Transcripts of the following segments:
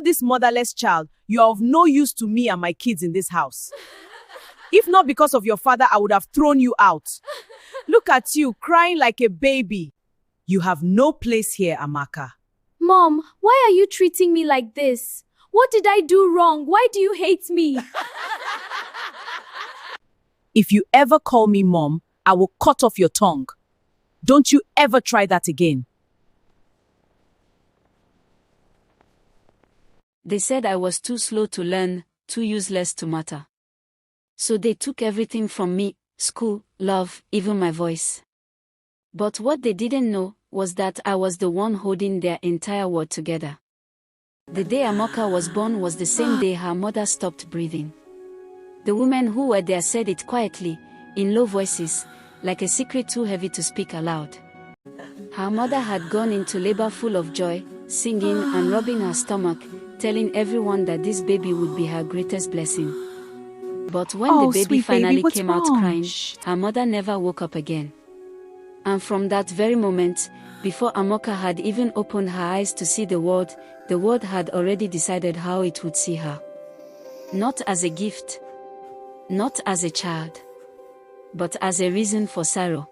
this motherless child, you are of no use to me and my kids in this house. If not because of your father, I would have thrown you out. Look at you, crying like a baby. You have no place here, Amaka. Mom, why are you treating me like this? What did I do wrong? Why do you hate me? If you ever call me mom, I will cut off your tongue. Don't you ever try that again. They said I was too slow to learn, too useless to matter. So they took everything from me, school, love, even my voice. But what they didn't know was that I was the one holding their entire world together. The day Amaka was born was the same day her mother stopped breathing. The women who were there said it quietly, in low voices, like a secret too heavy to speak aloud. Her mother had gone into labor full of joy, singing and rubbing her stomach, telling everyone that this baby would be her greatest blessing. But when the baby finally came out crying, her mother never woke up again. And from that very moment, before Amaka had even opened her eyes to see the world had already decided how it would see her. Not as a gift, not as a child, but as a reason for sorrow.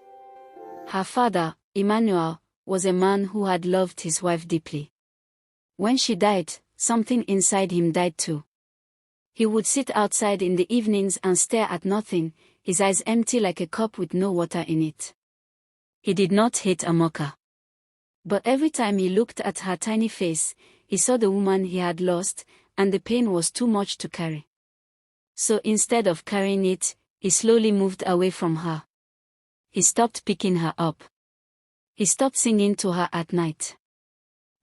Her father, Emmanuel, was a man who had loved his wife deeply. When she died, something inside him died too. He would sit outside in the evenings and stare at nothing, his eyes empty like a cup with no water in it. He did not hate Amaka. But every time he looked at her tiny face, he saw the woman he had lost, and the pain was too much to carry. So instead of carrying it, he slowly moved away from her. He stopped picking her up. He stopped singing to her at night.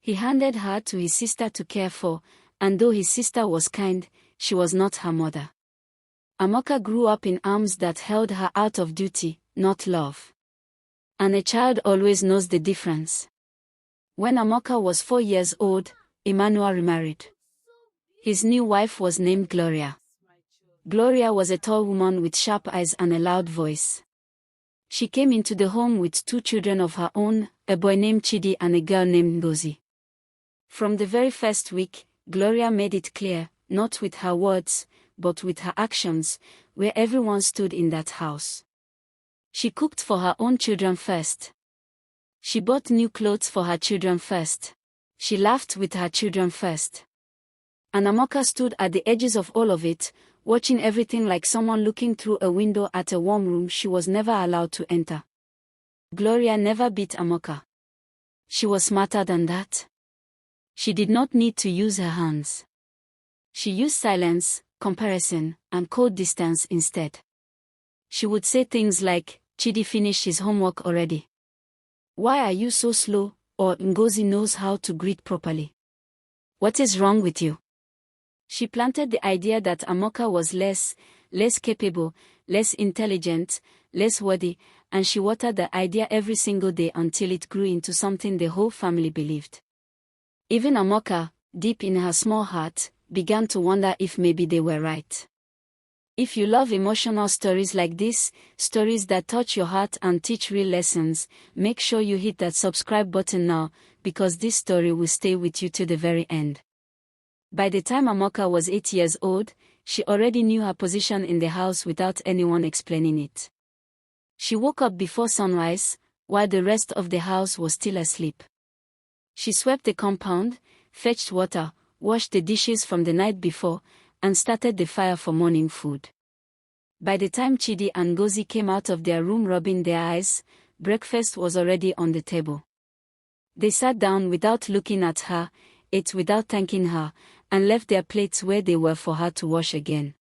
He handed her to his sister to care for, and though his sister was kind, she was not her mother. Amaka grew up in arms that held her out of duty, not love. And a child always knows the difference. When Amaka was 4 years old, Emmanuel remarried. His new wife was named Gloria. Gloria was a tall woman with sharp eyes and a loud voice. She came into the home with 2 children of her own, a boy named Chidi and a girl named Ngozi. From the very first week, Gloria made it clear, not with her words, but with her actions, where everyone stood in that house. She cooked for her own children first. She bought new clothes for her children first. She laughed with her children first. And Amaka stood at the edges of all of it, watching everything like someone looking through a window at a warm room she was never allowed to enter. Gloria never beat Amaka. She was smarter than that. She did not need to use her hands. She used silence, comparison, and cold distance instead. She would say things like, "Chidi finished his homework already. Why are you so slow?" Or "Ngozi knows how to greet properly. What is wrong with you?" She planted the idea that Amaka was less capable, less intelligent, less worthy, and she watered the idea every single day until it grew into something the whole family believed. Even Amaka, deep in her small heart, began to wonder if maybe they were right. If you love emotional stories like this, stories that touch your heart and teach real lessons, make sure you hit that subscribe button now, because this story will stay with you to the very end. By the time Amaka was 8 years old, she already knew her position in the house without anyone explaining it. She woke up before sunrise, while the rest of the house was still asleep. She swept the compound, fetched water, washed the dishes from the night before, and started the fire for morning food. By the time Chidi and Ngozi came out of their room rubbing their eyes, breakfast was already on the table. They sat down without looking at her, ate without thanking her, and left their plates where they were for her to wash again.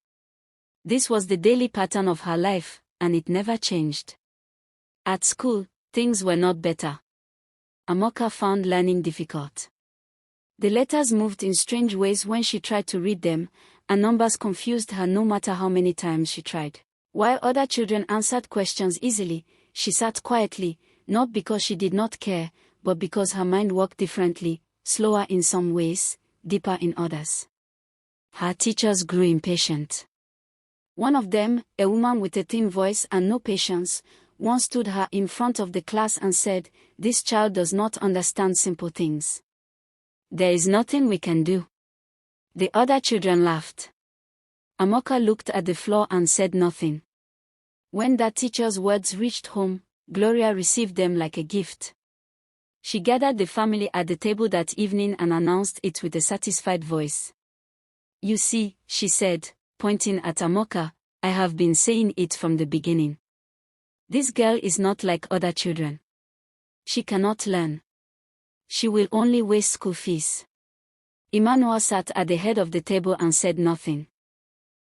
This was the daily pattern of her life, and it never changed. At school, things were not better. Amaka found learning difficult. The letters moved in strange ways when she tried to read them, and numbers confused her no matter how many times she tried. While other children answered questions easily, she sat quietly, not because she did not care, but because her mind worked differently, slower in some ways, deeper in others. Her teachers grew impatient. One of them, a woman with a thin voice and no patience, once stood her in front of the class and said, "This child does not understand simple things. There is nothing we can do." The other children laughed. Amaka looked at the floor and said nothing. When that teacher's words reached home, Gloria received them like a gift. She gathered the family at the table that evening and announced it with a satisfied voice. "You see," she said, pointing at Amaka, "I have been saying it from the beginning. This girl is not like other children. She cannot learn. She will only waste school fees." Emmanuel sat at the head of the table and said nothing.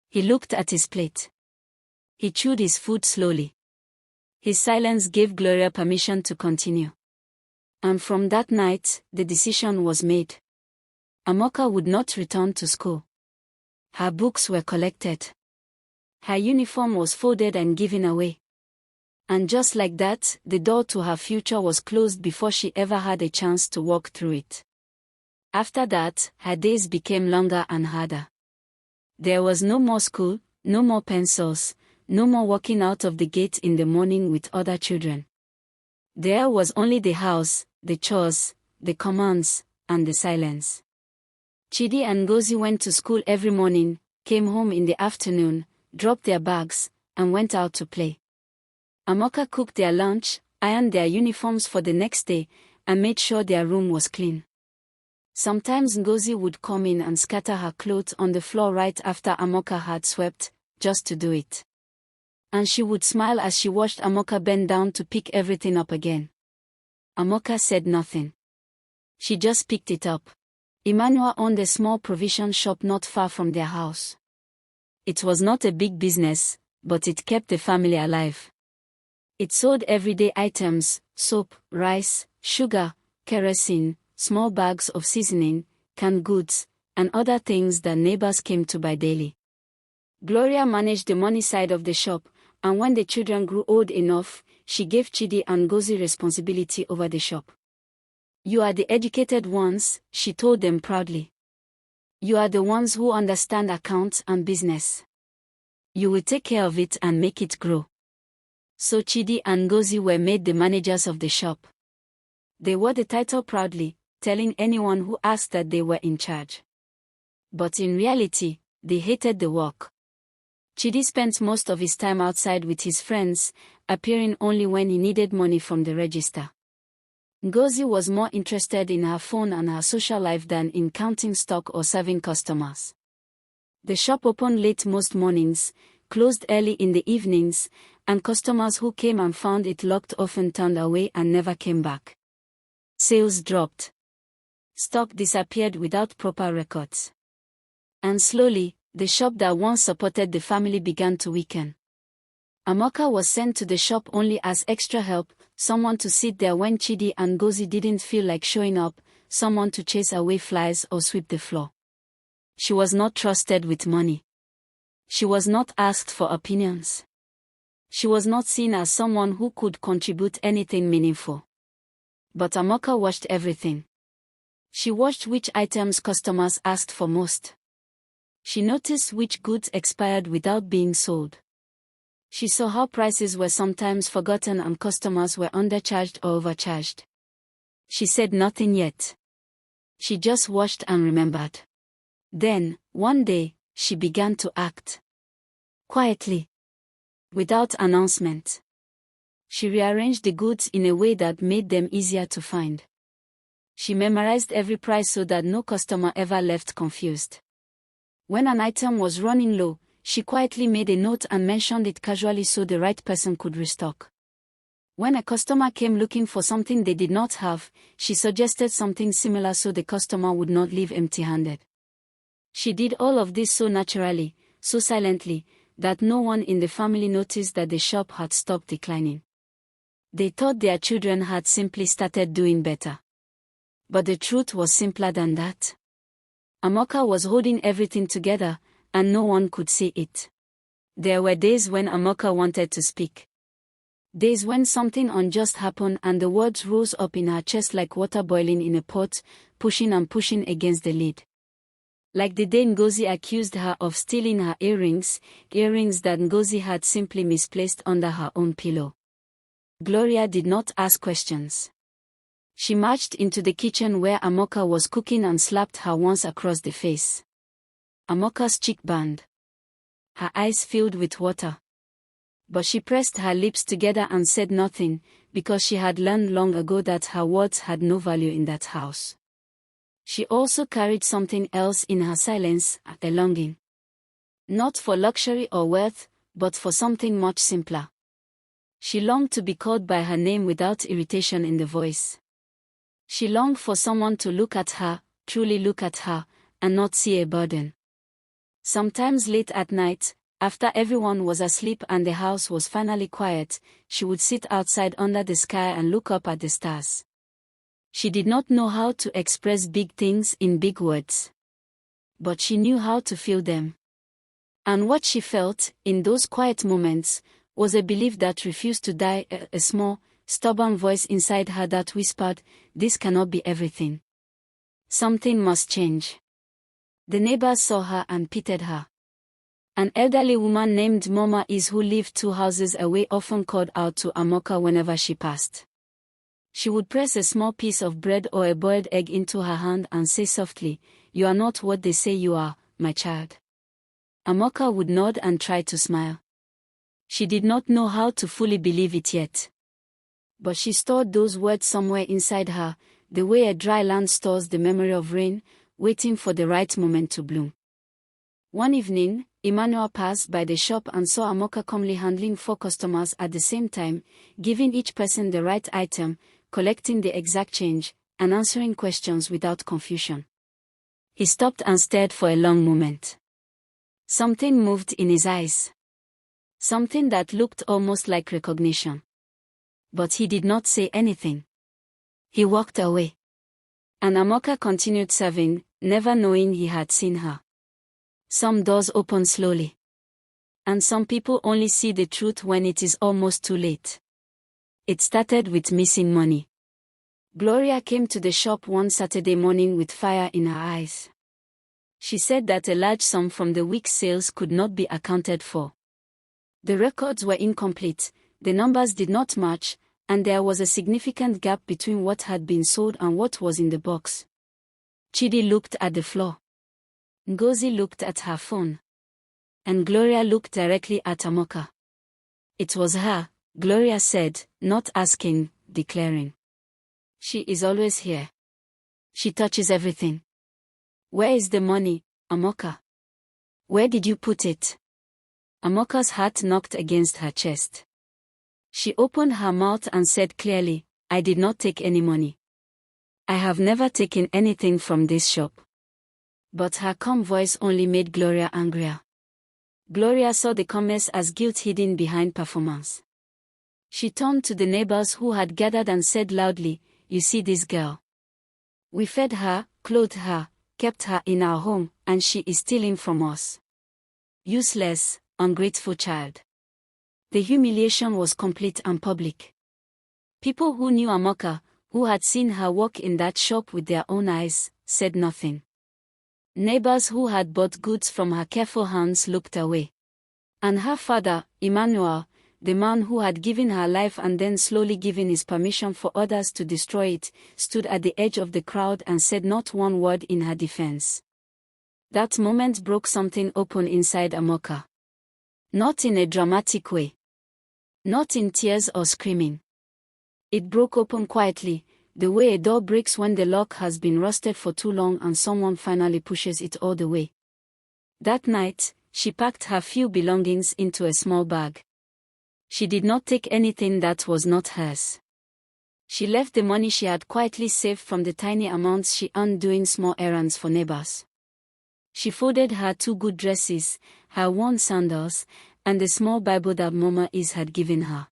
He looked at his plate. He chewed his food slowly. His silence gave Gloria permission to continue. And from that night, the decision was made. Amaka would not return to school. Her books were collected. Her uniform was folded and given away. And just like that, the door to her future was closed before she ever had a chance to walk through it. After that, her days became longer and harder. There was no more school, no more pencils, no more walking out of the gate in the morning with other children. There was only the house, the chores, the commands, and the silence. Chidi and Ngozi went to school every morning, came home in the afternoon, dropped their bags, and went out to play. Amaka cooked their lunch, ironed their uniforms for the next day, and made sure their room was clean. Sometimes Ngozi would come in and scatter her clothes on the floor right after Amaka had swept, just to do it. And she would smile as she watched Amaka bend down to pick everything up again. Amaka said nothing. She just picked it up. Emmanuel owned a small provision shop not far from their house. It was not a big business, but it kept the family alive. It sold everyday items, soap, rice, sugar, kerosene, small bags of seasoning, canned goods, and other things that neighbors came to buy daily. Gloria managed the money side of the shop, and when the children grew old enough, she gave Chidi and Ngozi responsibility over the shop. "You are the educated ones," she told them proudly. "You are the ones who understand accounts and business. You will take care of it and make it grow." So Chidi and Ngozi were made the managers of the shop. They wore the title proudly, telling anyone who asked that they were in charge. But in reality, they hated the work. Chidi spent most of his time outside with his friends, appearing only when he needed money from the register. Ngozi was more interested in her phone and her social life than in counting stock or serving customers. The shop opened late most mornings, closed early in the evenings, and customers who came and found it locked often turned away and never came back. Sales dropped. Stock disappeared without proper records. And slowly, the shop that once supported the family began to weaken. Amaka was sent to the shop only as extra help, someone to sit there when Chidi and Ngozi didn't feel like showing up, someone to chase away flies or sweep the floor. She was not trusted with money. She was not asked for opinions. She was not seen as someone who could contribute anything meaningful. But Amaka watched everything. She watched which items customers asked for most. She noticed which goods expired without being sold. She saw how prices were sometimes forgotten and customers were undercharged or overcharged. She said nothing yet. She just watched and remembered. Then, one day, she began to act. Quietly. Without announcement. She rearranged the goods in a way that made them easier to find. She memorized every price so that no customer ever left confused. When an item was running low, she quietly made a note and mentioned it casually so the right person could restock. When a customer came looking for something they did not have, she suggested something similar so the customer would not leave empty-handed. She did all of this so naturally, so silently, that no one in the family noticed that the shop had stopped declining. They thought their children had simply started doing better. But the truth was simpler than that. Amaka was holding everything together, and no one could see it. There were days when Amaka wanted to speak. Days when something unjust happened and the words rose up in her chest like water boiling in a pot, pushing and pushing against the lid. Like the day Ngozi accused her of stealing her earrings that Ngozi had simply misplaced under her own pillow. Gloria did not ask questions. She marched into the kitchen where Amaka was cooking and slapped her once across the face. Amaka's cheek burned. Her eyes filled with water. But she pressed her lips together and said nothing, because she had learned long ago that her words had no value in that house. She also carried something else in her silence, a longing. Not for luxury or wealth, but for something much simpler. She longed to be called by her name without irritation in the voice. She longed for someone to look at her, truly look at her, and not see a burden. Sometimes late at night, after everyone was asleep and the house was finally quiet, she would sit outside under the sky and look up at the stars. She did not know how to express big things in big words. But she knew how to feel them. And what she felt, in those quiet moments, was a belief that refused to die, a small, stubborn voice inside her that whispered, "This cannot be everything. Something must change." The neighbors saw her and pitied her. An elderly woman named Mama Is, who lived 2 houses away, often called out to Amaka whenever she passed. She would press a small piece of bread or a boiled egg into her hand and say softly, "You are not what they say you are, my child." Amaka would nod and try to smile. She did not know how to fully believe it yet. But she stored those words somewhere inside her, the way a dry land stores the memory of rain, waiting for the right moment to bloom. One evening, Emmanuel passed by the shop and saw Amaka calmly handling 4 customers at the same time, giving each person the right item, collecting the exact change, and answering questions without confusion. He stopped and stared for a long moment. Something moved in his eyes. Something that looked almost like recognition. But he did not say anything. He walked away. And Amaka continued serving, never knowing he had seen her. Some doors open slowly. And some people only see the truth when it is almost too late. It started with missing money. Gloria came to the shop one Saturday morning with fire in her eyes. She said that a large sum from the week's sales could not be accounted for. The records were incomplete, the numbers did not match, and there was a significant gap between what had been sold and what was in the box. Chidi looked at the floor. Ngozi looked at her phone. And Gloria looked directly at Amaka. It was her, Gloria said, not asking, declaring. "She is always here. She touches everything. Where is the money, Amaka? Where did you put it?" Amaka's heart knocked against her chest. She opened her mouth and said clearly, "I did not take any money. I have never taken anything from this shop." But her calm voice only made Gloria angrier. Gloria saw the calmness as guilt hidden behind performance. She turned to the neighbors who had gathered and said loudly, "You see this girl? We fed her, clothed her, kept her in our home, and she is stealing from us. Useless, ungrateful child." The humiliation was complete and public. People who knew Amaka, who had seen her walk in that shop with their own eyes, said nothing. Neighbors who had bought goods from her careful hands looked away. And her father, Emmanuel, the man who had given her life and then slowly given his permission for others to destroy it, stood at the edge of the crowd and said not one word in her defense. That moment broke something open inside Amaka. Not in a dramatic way. Not in tears or screaming. It broke open quietly, the way a door breaks when the lock has been rusted for too long and someone finally pushes it all the way. That night, she packed her few belongings into a small bag. She did not take anything that was not hers. She left the money she had quietly saved from the tiny amounts she earned doing small errands for neighbors. She folded her 2 good dresses, her worn sandals, and the small Bible that Mama Is had given her.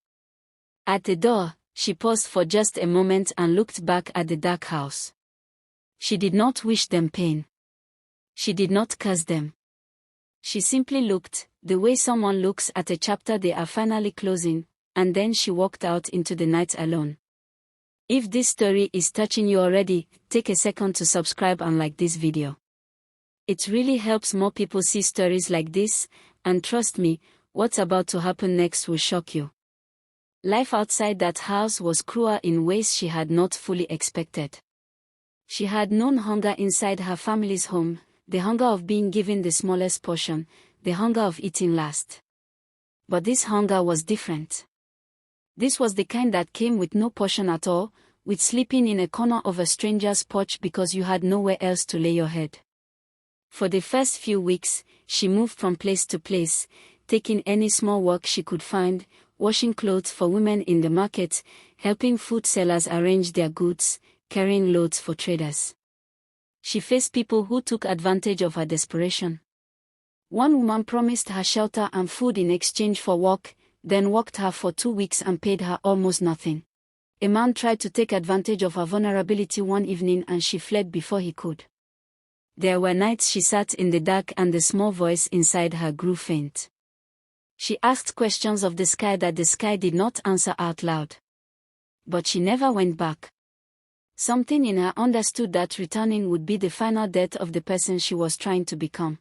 At the door, she paused for just a moment and looked back at the dark house. She did not wish them pain. She did not curse them. She simply looked, the way someone looks at a chapter they are finally closing, and then she walked out into the night alone. If this story is touching you already, take a second to subscribe and like this video. It really helps more people see stories like this, and trust me, what's about to happen next will shock you. Life outside that house was cruel in ways she had not fully expected. She had known hunger inside her family's home, the hunger of being given the smallest portion, the hunger of eating last. But this hunger was different. This was the kind that came with no portion at all, with sleeping in a corner of a stranger's porch because you had nowhere else to lay your head. For the first few weeks, she moved from place to place, taking any small work she could find, washing clothes for women in the market, helping food sellers arrange their goods, carrying loads for traders. She faced people who took advantage of her desperation. One woman promised her shelter and food in exchange for work, then worked her for 2 weeks and paid her almost nothing. A man tried to take advantage of her vulnerability one evening and she fled before he could. There were nights she sat in the dark and the small voice inside her grew faint. She asked questions of the sky that the sky did not answer out loud. But she never went back. Something in her understood that returning would be the final death of the person she was trying to become.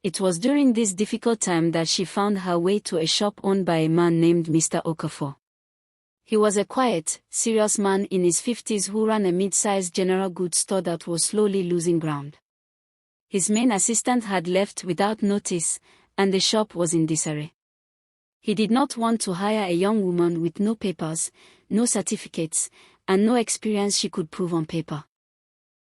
It was during this difficult time that she found her way to a shop owned by a man named Mr. Okafor. He was a quiet, serious man in his 50s who ran a mid-sized general goods store that was slowly losing ground. His main assistant had left without notice, and the shop was in disarray. He did not want to hire a young woman with no papers, no certificates, and no experience she could prove on paper.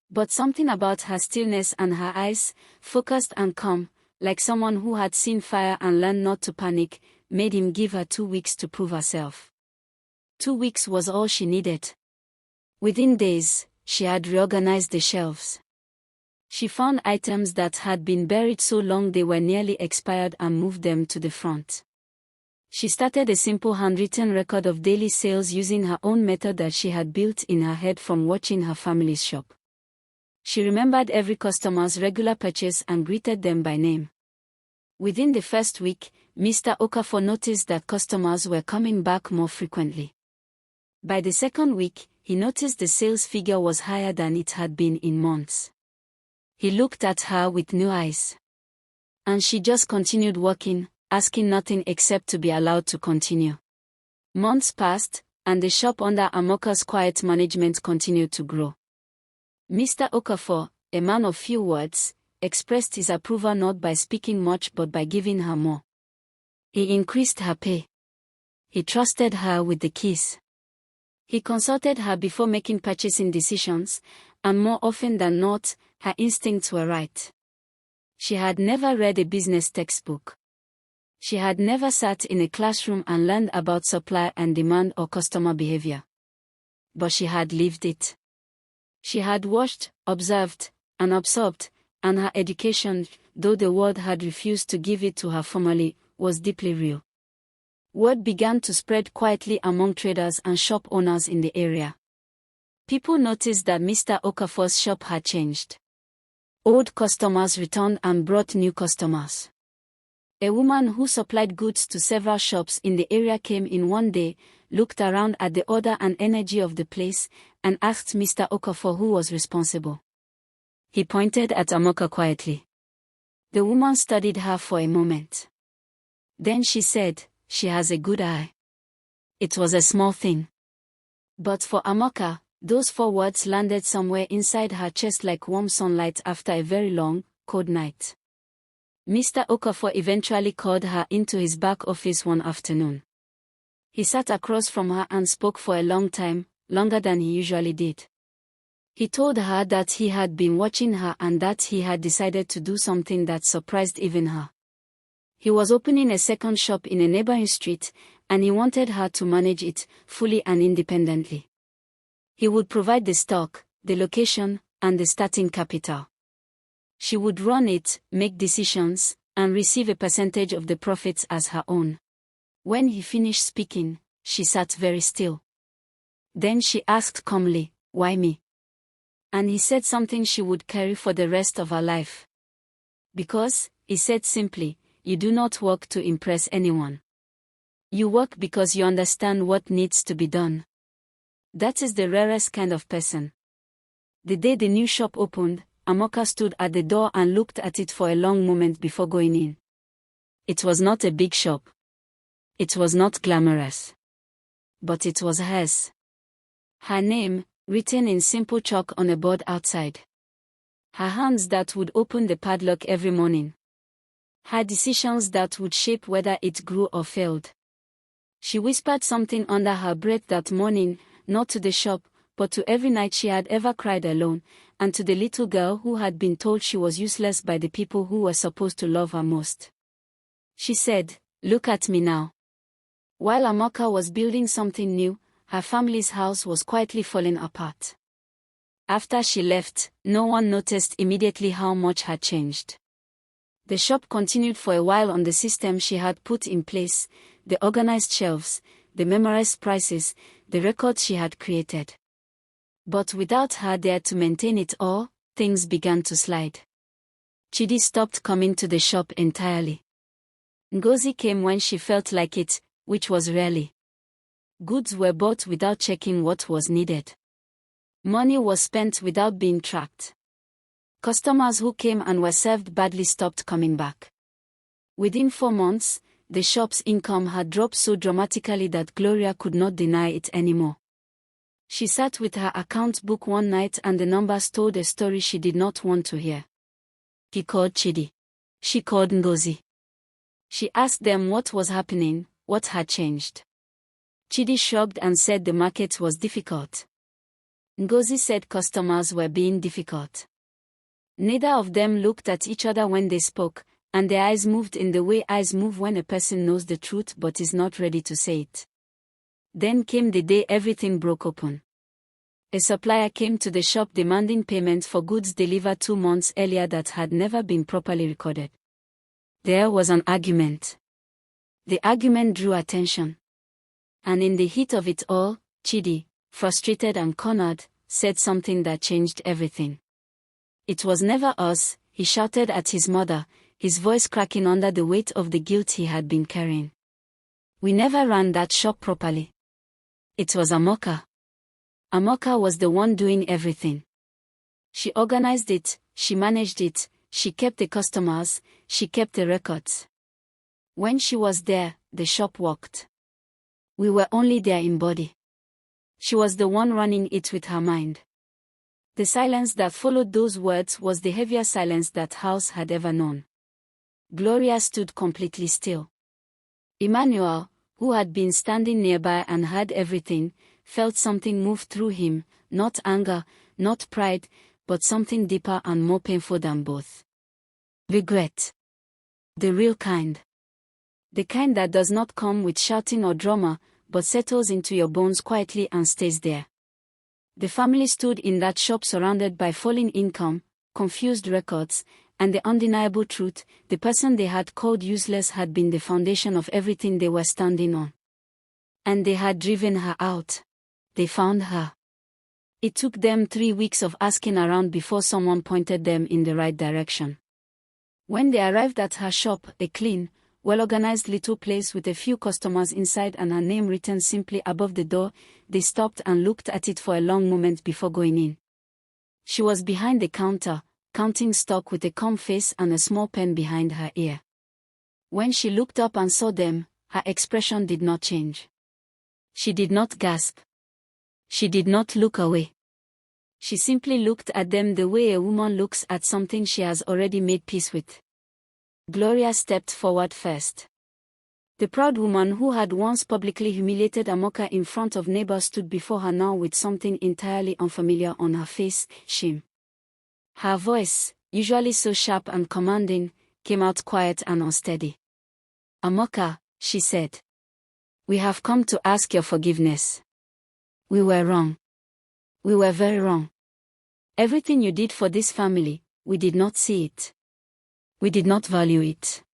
But something about her stillness and her eyes, focused and calm, like someone who had seen fire and learned not to panic, made him give her 2 weeks to prove herself. 2 weeks was all she needed. Within days, she had reorganized the shelves. She found items that had been buried so long they were nearly expired and moved them to the front. She started a simple handwritten record of daily sales using her own method that she had built in her head from watching her family's shop. She remembered every customer's regular purchase and greeted them by name. Within the first week, Mr. Okafor noticed that customers were coming back more frequently. By the second week, he noticed the sales figure was higher than it had been in months. He looked at her with new eyes. And she just continued working, asking nothing except to be allowed to continue. Months passed, and the shop under Amaka's quiet management continued to grow. Mr. Okafor, a man of few words, expressed his approval not by speaking much but by giving her more. He increased her pay. He trusted her with the keys. He consulted her before making purchasing decisions, and more often than not, her instincts were right. She had never read a business textbook. She had never sat in a classroom and learned about supply and demand or customer behavior. But she had lived it. She had watched, observed, and absorbed, and her education, though the world had refused to give it to her formally, was deeply real. Word began to spread quietly among traders and shop owners in the area. People noticed that Mr. Okafor's shop had changed. Old customers returned and brought new customers. A woman who supplied goods to several shops in the area came in one day, looked around at the order and energy of the place, and asked Mr. Okafor who was responsible. He pointed at Amaka quietly. The woman studied her for a moment. Then she said, "She has a good eye." It was a small thing. But for Amaka, those 4 words landed somewhere inside her chest like warm sunlight after a very long, cold night. Mr. Okafor eventually called her into his back office one afternoon. He sat across from her and spoke for a long time, longer than he usually did. He told her that he had been watching her and that he had decided to do something that surprised even her. He was opening a second shop in a neighboring street, and he wanted her to manage it, fully and independently. He would provide the stock, the location, and the starting capital. She would run it, make decisions, and receive a percentage of the profits as her own. When he finished speaking, she sat very still. Then she asked calmly, "Why me?" And he said something she would carry for the rest of her life. Because, he said simply, you do not work to impress anyone. You work because you understand what needs to be done. That is the rarest kind of person. The day the new shop opened, Amaka stood at the door and looked at it for a long moment before going in. It was not a big shop. It was not glamorous. But it was hers. Her name, written in simple chalk on a board outside. Her hands that would open the padlock every morning. Her decisions that would shape whether it grew or failed. She whispered something under her breath that morning, not to the shop, but to every night she had ever cried alone, and to the little girl who had been told she was useless by the people who were supposed to love her most. She said, "Look at me now." While Amaka was building something new, her family's house was quietly falling apart. After she left, no one noticed immediately how much had changed. The shop continued for a while on the system she had put in place, the organized shelves, the memorized prices, the records she had created. But without her there to maintain it all, things began to slide. Chidi stopped coming to the shop entirely. Ngozi came when she felt like it, which was rarely. Goods were bought without checking what was needed. Money was spent without being tracked. Customers who came and were served badly stopped coming back. Within 4 months, the shop's income had dropped so dramatically that Gloria could not deny it anymore. She sat with her account book one night and the numbers told a story she did not want to hear. He called Chidi. She called Ngozi. She asked them what was happening, what had changed. Chidi shrugged and said the market was difficult. Ngozi said customers were being difficult. Neither of them looked at each other when they spoke, and their eyes moved in the way eyes move when a person knows the truth but is not ready to say it. Then came the day everything broke open. A supplier came to the shop demanding payment for goods delivered 2 months earlier that had never been properly recorded. There was an argument. The argument drew attention. And in the heat of it all, Chidi, frustrated and cornered, said something that changed everything. "It was never us," he shouted at his mother, his voice cracking under the weight of the guilt he had been carrying. "We never ran that shop properly. It was Amaka. Amaka was the one doing everything. She organized it, she managed it, she kept the customers, she kept the records. When she was there, the shop worked. We were only there in body. She was the one running it with her mind." The silence that followed those words was the heaviest silence that house had ever known. Gloria stood completely still. Emmanuel, who had been standing nearby and heard everything, felt something move through him, not anger, not pride, but something deeper and more painful than both. Regret. The real kind. The kind that does not come with shouting or drama, but settles into your bones quietly and stays there. The family stood in that shop surrounded by falling income, confused records, and the undeniable truth: the person they had called useless had been the foundation of everything they were standing on. And they had driven her out. They found her. It took them 3 weeks of asking around before someone pointed them in the right direction. When they arrived at her shop, a clean, well-organized little place with a few customers inside and her name written simply above the door, they stopped and looked at it for a long moment before going in. She was behind the counter, counting stock with a calm face and a small pen behind her ear. When she looked up and saw them, her expression did not change. She did not gasp. She did not look away. She simply looked at them the way a woman looks at something she has already made peace with. Gloria stepped forward first. The proud woman who had once publicly humiliated Amaka in front of neighbors stood before her now with something entirely unfamiliar on her face: shame. Her voice, usually so sharp and commanding, came out quiet and unsteady. "Amaka," she said, "we have come to ask your forgiveness. We were wrong. We were very wrong. Everything you did for this family, we did not see it. We did not value it.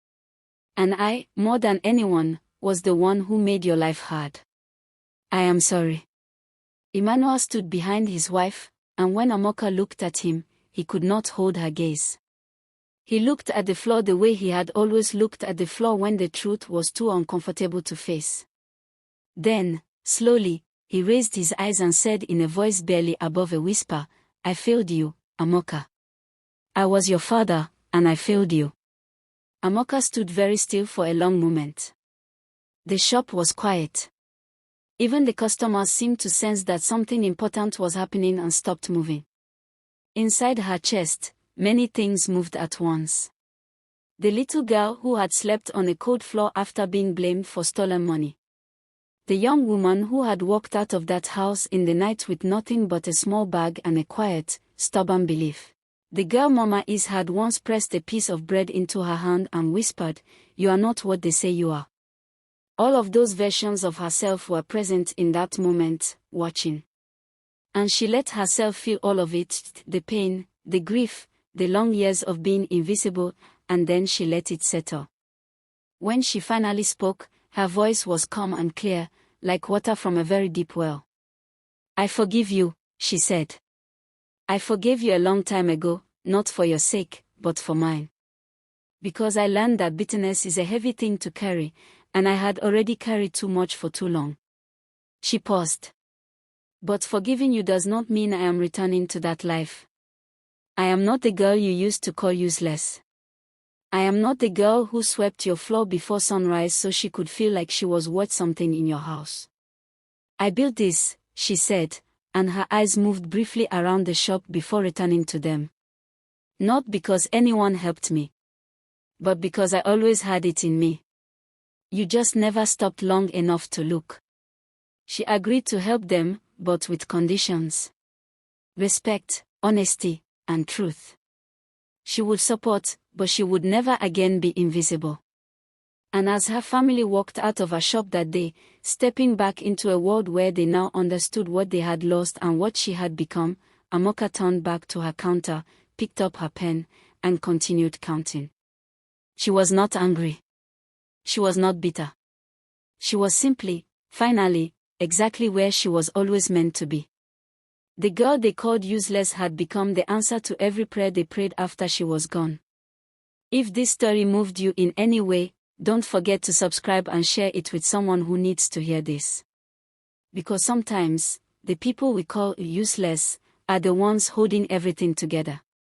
And I, more than anyone, was the one who made your life hard. I am sorry." Emmanuel stood behind his wife, and when Amaka looked at him, he could not hold her gaze. He looked at the floor the way he had always looked at the floor when the truth was too uncomfortable to face. Then, slowly, he raised his eyes and said in a voice barely above a whisper, "I failed you, Amaka. I was your father, and I failed you." Amaka stood very still for a long moment. The shop was quiet. Even the customers seemed to sense that something important was happening and stopped moving. Inside her chest, many things moved at once. The little girl who had slept on a cold floor after being blamed for stolen money. The young woman who had walked out of that house in the night with nothing but a small bag and a quiet, stubborn belief. The girl Mama Is had once pressed a piece of bread into her hand and whispered, "You are not what they say you are." All of those versions of herself were present in that moment, watching. And she let herself feel all of it, the pain, the grief, the long years of being invisible, and then she let it settle. When she finally spoke, her voice was calm and clear, like water from a very deep well. "I forgive you," she said. "I forgave you a long time ago, not for your sake, but for mine. Because I learned that bitterness is a heavy thing to carry, and I had already carried too much for too long." She paused. "But forgiving you does not mean I am returning to that life. I am not the girl you used to call useless. I am not the girl who swept your floor before sunrise so she could feel like she was worth something in your house. I built this," she said, and her eyes moved briefly around the shop before returning to them. "Not because anyone helped me, but because I always had it in me. You just never stopped long enough to look." She agreed to help them, but with conditions. Respect, honesty, and truth. She would support, but she would never again be invisible. And as her family walked out of her shop that day, stepping back into a world where they now understood what they had lost and what she had become, Amaka turned back to her counter, picked up her pen, and continued counting. She was not angry. She was not bitter. She was simply, finally, exactly where she was always meant to be. The girl they called useless had become the answer to every prayer they prayed after she was gone. If this story moved you in any way, don't forget to subscribe and share it with someone who needs to hear this. Because sometimes, the people we call useless are the ones holding everything together.